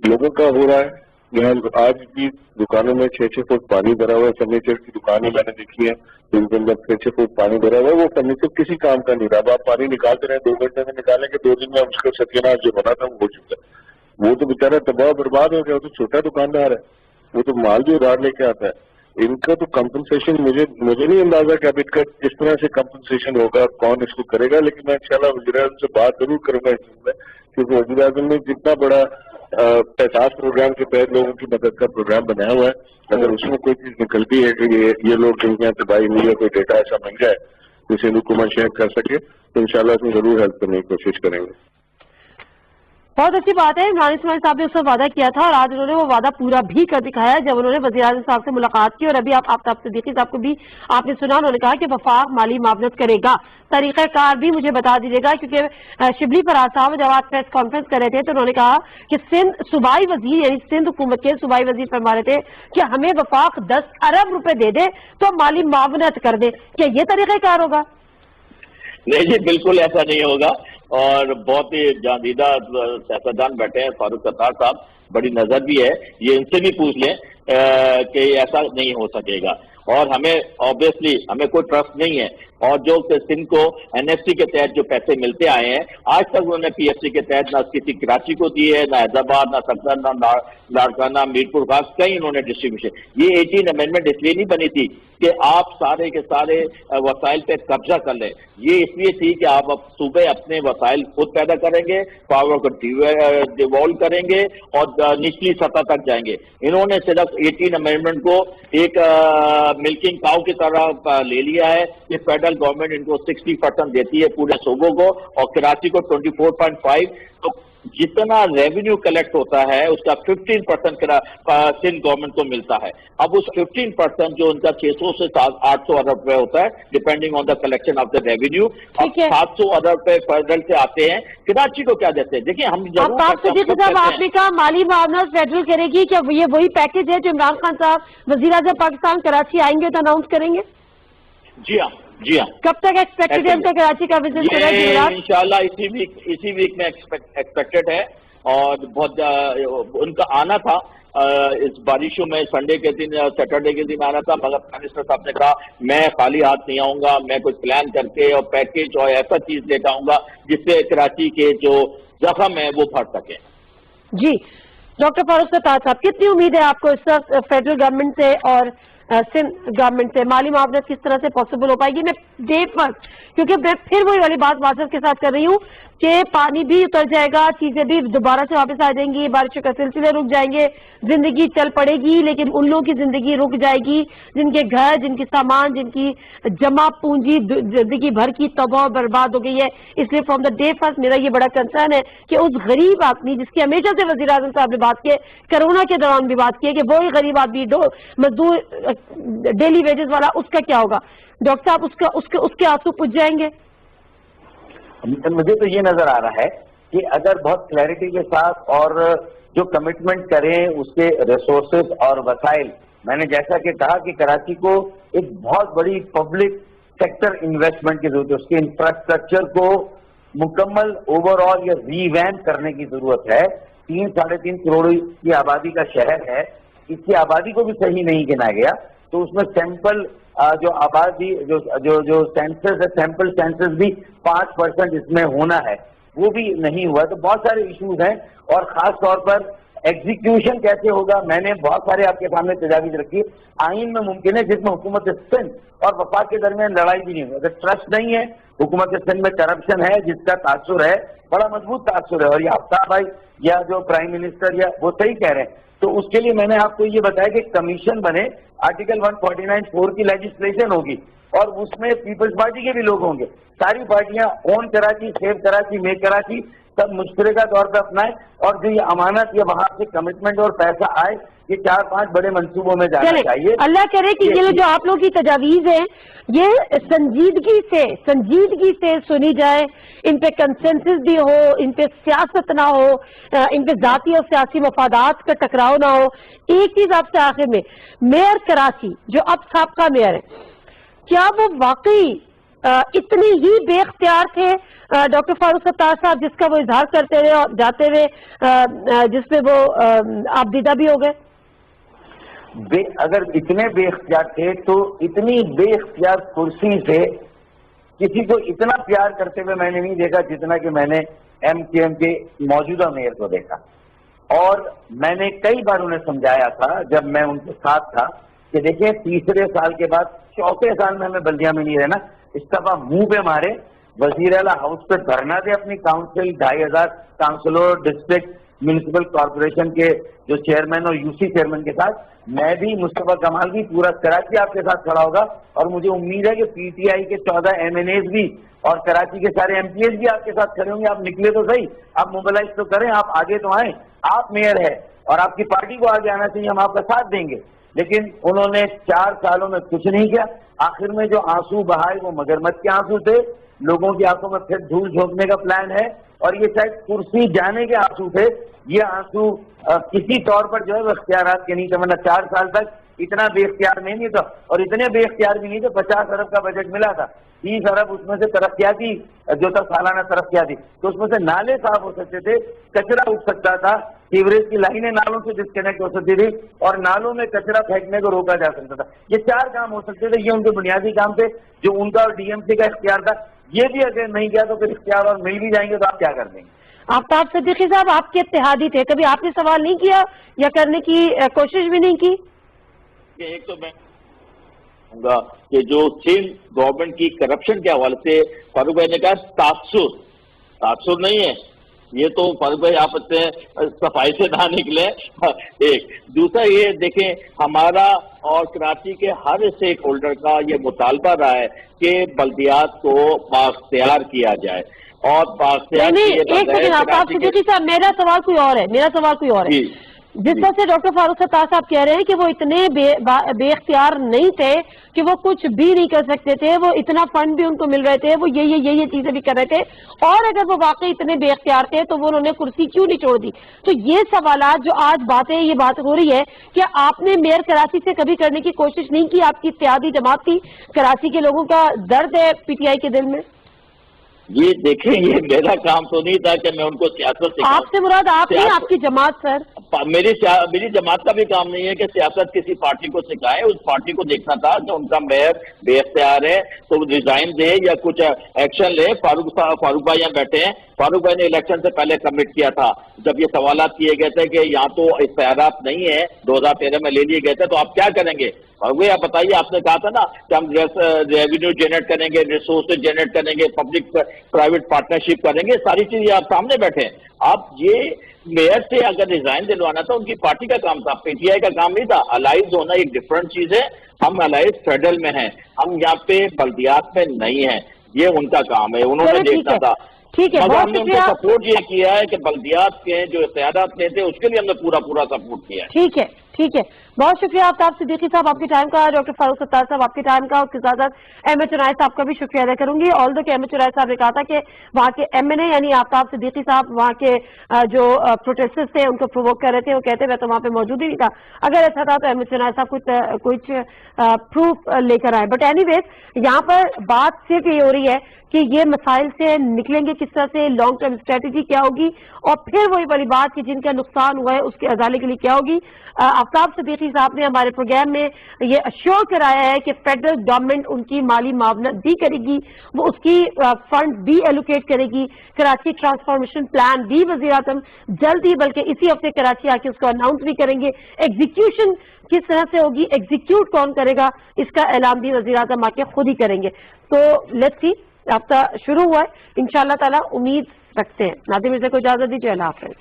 लोगों का हो रहा है। यहाँ आज भी दुकानों में 6-6 फुट पानी भरा हुआ है। फर्नीचर की दुकानें मैंने देखी है जिनके अंदर 6-6 फुट पानी भरा हुआ है। वो फर्नीचर किसी काम का नहीं रहा। आप पानी निकालते रहे, 2 घंटे में निकालेंगे, 2 दिन में उसका सत्यानाश जो बना था वो हो चुका है। वो तो बेचारा तबाह बर्बाद हो गया। वो तो छोटा दुकानदार है, वो तो माल जो उधार लेके आता है। इनका तो कंपनसेशन मुझे नहीं अंदाजा कि अब इनका इस तरह से कंपनसेशन होगा, कौन इसको करेगा। लेकिन मैं इंशाल्लाह वज़ीर-ए-आज़म से बात जरूर करूंगा इस चीज में, क्योंकि वज़ीर-ए-आज़म ने जितना बड़ा एहसास प्रोग्राम के तहत लोगों की मदद का प्रोग्राम बनाया हुआ है, अगर उसमें कोई चीज निकलती है कि ये लोग जिनके यहाँ तबाही हुई है, कोई डेटा ऐसा मिल जाए जिसे हुकूमत शेयर कर सके, तो इंशाल्लाह इसमें जरूर हेल्प करने की कोशिश करेंगे। बहुत अच्छी बात है। इमरान इस्माइल साहब ने उससे वादा किया था और आज उन्होंने वो वादा पूरा भी कर दिखाया जब उन्होंने वज़ीर-ए-आज़म साहब से मुलाकात की। और अभी आप सिद्दीकी साहब को भी आपने सुना, उन्होंने कहा कि वफाक माली मुआवनत करेगा। तरीक़ाकार भी मुझे बता दीजिएगा, क्योंकि शिबली फराज साहब जब आज प्रेस कॉन्फ्रेंस कर रहे थे तो उन्होंने कहा कि सिंध सूबाई वजीर यानी सिंध हुकूमत के सूबाई वजीर फरमा रहे थे कि हमें वफाक 10 अरब रुपए दे दे तो माली मुआवनत कर दे। क्या ये तरीक़ाकार होगा? नहीं जी, बिल्कुल ऐसा नहीं होगा। और बहुत ही जादीदा सियासतदान बैठे हैं, फारूक सत्तार साहब, बड़ी नजर भी है, ये इनसे भी पूछ लें कि ऐसा नहीं हो सकेगा। और हमें ऑब्वियसली हमें कोई ट्रस्ट नहीं है। और जो सिंध को एनएफसी के तहत जो पैसे मिलते आए हैं, आज तक उन्होंने पीएफसी के तहत ना किसी कराची को दिए है, ना हैदराबाद, ना सक्कर, ना लाड़काना, मीरपुर खास, कहीं उन्होंने डिस्ट्रीब्यूशन। ये 18 अमेंडमेंट इसलिए नहीं बनी थी कि आप सारे के सारे वसाइल पे कब्जा कर लें। ये इसलिए थी कि आप अब सूबे अपने वसाइल खुद पैदा करेंगे, पावर को डिवॉल्व करेंगे और निचली सतह तक जाएंगे। इन्होंने सिर्फ 18 अमेंडमेंट को एक मिल्किंग काउ की तरह ले लिया है कि फेडरल गवर्नमेंट इनको 60% देती है पूरे सूबों को और कराची को 24.5। तो जितना रेवेन्यू कलेक्ट होता है उसका 15% सिंध गवर्नमेंट को मिलता है। अब उस 15% जो उनका 600 से 800 अरब रुपए होता है depending on the collection of the revenue, अब 700 अरब रुपए फेडरल से आते हैं। कराची को क्या देते हैं? देखिए हम जरूर आपने कहा माली मुआवनत फेडरल करेगी, क्या ये वही पैकेज है जो इमरान खान साहब वज़ीर-ए-आज़म पाकिस्तान कराची आएंगे तो अनाउंस करेंगे? जी हाँ, जी हाँ। कब तक एक्सपेक्टेड है उनका कराची का विजिट करेगा? इंशाल्लाह इसी वीक में एक्सपेक्टेड है। और बहुत उनका आना था इस बारिशों में, संडे के दिन या सैटरडे के दिन आना था, मगर प्राइम मिनिस्टर साहब ने कहा मैं खाली हाथ नहीं आऊंगा, मैं कुछ प्लान करके और पैकेज और ऐसा चीज लेकर आऊंगा जिससे कराची के जो जख्म है वो भर सके। जी डॉक्टर फारूक सत्तार साहब, कितनी उम्मीद है आपको इस वक्त फेडरल गवर्नमेंट से और सिंध गवर्नमेंट से? माली मुआवनत किस तरह से पॉसिबल हो पाएगी? मैं डे पर, क्योंकि मैं फिर वही वाली बात वासफ के साथ कर रही हूँ कि पानी भी उतर जाएगा, चीजें भी दोबारा से वापस आ जाएंगी, बारिशों का सिलसिले रुक जाएंगे, जिंदगी चल पड़ेगी, लेकिन उन लोगों की जिंदगी रुक जाएगी जिनके घर, जिनकी सामान, जिनकी जमा पूंजी जिंदगी भर की तबाह बर्बाद हो गई है। इसलिए फ्रॉम द डे फर्स्ट मेरा ये बड़ा कंसर्न है कि उस गरीब आदमी जिसकी हमेशा से वज़ीर-ए-आज़म साहब ने बात की, कोरोना के दौरान भी बात की है कि वही गरीब आदमी मजदूर डेली वेजेस वाला, उसका क्या होगा? डॉक्टर साहब, उसके आंसू पूछ जाएंगे? मुझे तो ये नजर आ रहा है कि अगर बहुत क्लैरिटी के साथ और जो कमिटमेंट करें उसके रिसोर्सेज और वसाइल, मैंने जैसा कि कहा कि कराची को एक बहुत बड़ी पब्लिक सेक्टर इन्वेस्टमेंट की जरूरत है, उसके इंफ्रास्ट्रक्चर को मुकम्मल ओवरऑल या रीवैम्प करने की जरूरत है। 3-3.5 करोड़ की आबादी का शहर है, इसकी आबादी को भी सही नहीं गिना गया, तो उसमें सैंपल जो आबादी जो सेंसस है, सैंपल सेंसस भी 5% इसमें होना है, वो भी नहीं हुआ। तो बहुत सारे इश्यूज हैं, और खास तौर पर एग्जीक्यूशन कैसे होगा, मैंने बहुत सारे आपके सामने तजावीज रखी। आइन में मुमकिन है जिसमें हुकूमत सिंध और वफाक के दरमियान लड़ाई भी नहीं हुई। अगर ट्रस्ट नहीं है, हुकूमत सिंध में करप्शन है जिसका तासुर है, बड़ा मजबूत तासुर है, और ये आफ्ताब भाई या जो प्राइम मिनिस्टर या वो सही कह रहे हैं, तो उसके लिए मैंने आपको ये बताया कि कमीशन बने, आर्टिकल 149(4) की लेजिस्लेशन होगी, और उसमें पीपल्स पार्टी के भी लोग होंगे। सारी पार्टियां own Karachi, save Karachi, make Karachi सब मुश्तरका तौर पर अपनाए, और जो ये अमानत या वहां से कमिटमेंट और पैसा आए, ये 4-5 बड़े मंसूबों में जाना चाहिए। अल्लाह करे कि ये जो आप लोगों की तजावीज है ये संजीदगी से सुनी जाए, इन पे कंसेंसस भी हो, इन पे सियासत ना हो, इन पे जाती और सियासी मफादात का टकराव ना हो। एक चीज आपसे आखिर में, मेयर कराची जो अब साबका मेयर है, क्या वो वाकई इतने ही बेख्तियार थे डॉक्टर फारूक सत्तार साहब, जिसका वो इजहार करते रहे और जाते हुए जिसमें वो आबदीदा भी हो गए? अगर इतने बेख्तियार थे तो इतनी बेख्तियार कुर्सी से किसी को इतना प्यार करते हुए मैंने नहीं देखा जितना कि मैंने MKM के मौजूदा मेयर को देखा। और मैंने कई बार उन्हें समझाया था जब मैं उनके साथ था कि देखिए, तीसरे साल के बाद चौथे साल में हमें बल्दिया में नहीं रहना, इस्तीफा मुंह पे मारे, वजीर आला हाउस पे धरना दे अपनी council, 2500 councillor, district municipal corporation के जो चेयरमैन और UC चेयरमैन के साथ, मैं भी, मुस्तफा कमाल भी, पूरा कराची आपके साथ खड़ा होगा, और मुझे उम्मीद है कि PTI के 14 MNAs भी और कराची के सारे MPs भी आपके साथ खड़े होंगे। आप निकले तो सही, आप मोबिलाइज तो करें, आप आगे तो आए, आप मेयर है और आपकी पार्टी को आगे आना चाहिए, हम आपका साथ देंगे। लेकिन उन्होंने 4 सालों में कुछ नहीं किया। आखिर में जो आंसू बहाए वो मगरमच्छ के आंसू थे, लोगों की आंखों में फिर धूल झोंकने का प्लान है, और ये शायद कुर्सी जाने के आंसू थे। ये आंसू किसी तौर पर जो है वो इख्तियारात के नहीं थे, वरना 4 साल तक इतना बेख्तियार नहीं था, और इतने बेख्तियार भी नहीं थे। 50 अरब का बजट मिला था, 30 अरब उसमें से तरक्याती जो था सालाना तरक्याती, तो उसमें से नाले साफ हो सकते थे, कचरा उठ सकता था, सीवरेज की लाइनें नालों से डिस्कनेक्ट हो सकती थी, और नालों में कचरा फेंकने को रोका जा सकता था। ये 4 काम हो सकते थे, ये उनके बुनियादी काम थे जो उनका और DMC का इख्तियार था। ये भी अगर नहीं किया तो फिर इख्तियार और मिल भी जाएंगे तो आप क्या कर देंगे? आफ्ताब सिद्दीकी साहब आपके इत्तेहादी थे, कभी आपने सवाल नहीं किया या करने की कोशिश भी नहीं की? एक तो मैं कहूंगा कि जो सिंध गवर्नमेंट की करप्शन के हवाले से फारूक भाई ने कहा तासुर नहीं है, ये तो फारूक भाई आप सफाई से ना निकले। एक दूसरा ये देखें, हमारा और कराची के हर स्टेक होल्डर का ये मुतालबा रहा है कि बल्दियात को बाख्तियार किया जाए, और बाख्तियार नहीं, एक सेकंड आफ्ताब सिद्दीकी साहब, मेरा सवाल कोई और है। जिस तरह से डॉक्टर फारूक सत्तार साहब कह रहे हैं कि वो इतने बेख्तियार नहीं थे कि वो कुछ भी नहीं कर सकते थे, वो इतना फंड भी उनको मिल रहे थे, वो ये चीजें भी कर रहे थे, और अगर वो वाकई इतने बेख्तियार थे तो वो उन्होंने कुर्सी क्यों नहीं छोड़ दी? तो ये सवालात जो आज ये बात हो रही है, क्या आपने मेयर कराची से कभी करने की कोशिश नहीं की? आपकी इत्तेहादी जमात थी, कराची के लोगों का दर्द है PTI के दिल में। ये देखें, ये मेरा काम तो नहीं था कि मैं उनको सियासत सिखाऊं। आपसे मुराद आप नहीं, आपकी जमात सर। मेरी जमात का भी काम नहीं है कि सियासत किसी पार्टी को सिखाए। उस पार्टी को देखना था कि उनका मेयर बेख्तियार है तो रिजाइन दे या कुछ एक्शन ले। फारूक भाई यहाँ बैठे हैं, फारूक भाई ने इलेक्शन से पहले कमिट किया था, जब ये सवालात किए गए थे कि यहाँ तो इख्तियारात नहीं है, 2013 में ले लिए गए थे, तो आप क्या करेंगे? फारूक भाई आप बताइए, आपने कहा था ना कि हम रेवेन्यू जनरेट करेंगे, रिसोर्सेज जनरेट करेंगे, पब्लिक प्राइवेट पार्टनरशिप करेंगे, सारी चीजें आप सामने बैठे हैं। आप ये मेयर से अगर रिजाइन दिलवाना था, उनकी पार्टी का काम था, PTI का काम नहीं था। अलाइज होना एक डिफरेंट चीज है, हम अलाइज फेडरल में हैं, हम यहाँ पे बल्दियात में नहीं है, ये उनका काम है, उन्होंने देखना था। ठीक है, हमने उनको सपोर्ट ये किया है कि बल्दियात के जो इख्तियारात लेते हैं उसके लिए हमने पूरा सपोर्ट किया है। ठीक है। ٹھیک ہے، بہت شکریہ آفتاب صدیقی صاحب آپ کے ٹائم کا، ڈاکٹر فاروق ستار صاحب آپ کے ٹائم کا، اس کے ساتھ ساتھ ایم ایچ عنایت صاحب کا بھی شکریہ ادا کروں گی. آلدو کہ ایم ایچ عنایت صاحب نے کہا تھا کہ وہاں کے ایم این اے یعنی آفتاب صدیقی صاحب وہاں کے جو پروٹیسٹرز تھے ان کو پرووک کر رہے تھے، وہ کہتے میں تو وہاں پہ موجود ہی نہیں تھا. اگر ایسا تھا تو ایم ایچ عنایت صاحب کچھ پروف لے کر آئے. بٹ اینی ویز یہاں پر بات صرف یہ ہو رہی ہے کہ یہ مسائل سے نکلیں گے کس طرح سے، لانگ ٹرم اسٹریٹجی کیا ہوگی، اور پھر وہی بڑی بات کہ جن کا نقصان ہوا ہے اس کے ازالے کے لیے کیا ہوگی. آفتاب صدیقی صاحب نے ہمارے پروگرام میں یہ اشور کرایا ہے کہ فیڈرل گورنمنٹ ان کی مالی معاونت بھی کرے گی، وہ اس کی فنڈ بھی ایلوکیٹ کرے گی. کراچی ٹرانسفارمیشن پلان بھی وزیر اعظم جلد ہی بلکہ اسی ہفتے کراچی آ کے اس کو اناؤنس بھی کریں گے. ایگزیکیوشن کس طرح سے ہوگی، ایگزیکیوٹ کون کرے گا، اس کا اعلان بھی وزیر اعظم آ کے خود ہی کریں گے. تو لیٹس سی، ہفتہ شروع ہوا ہے، انشاءاللہ تعالی امید رکھتے ہیں. نادر مرزا کو اجازت دیجیے، اللہ حافظ.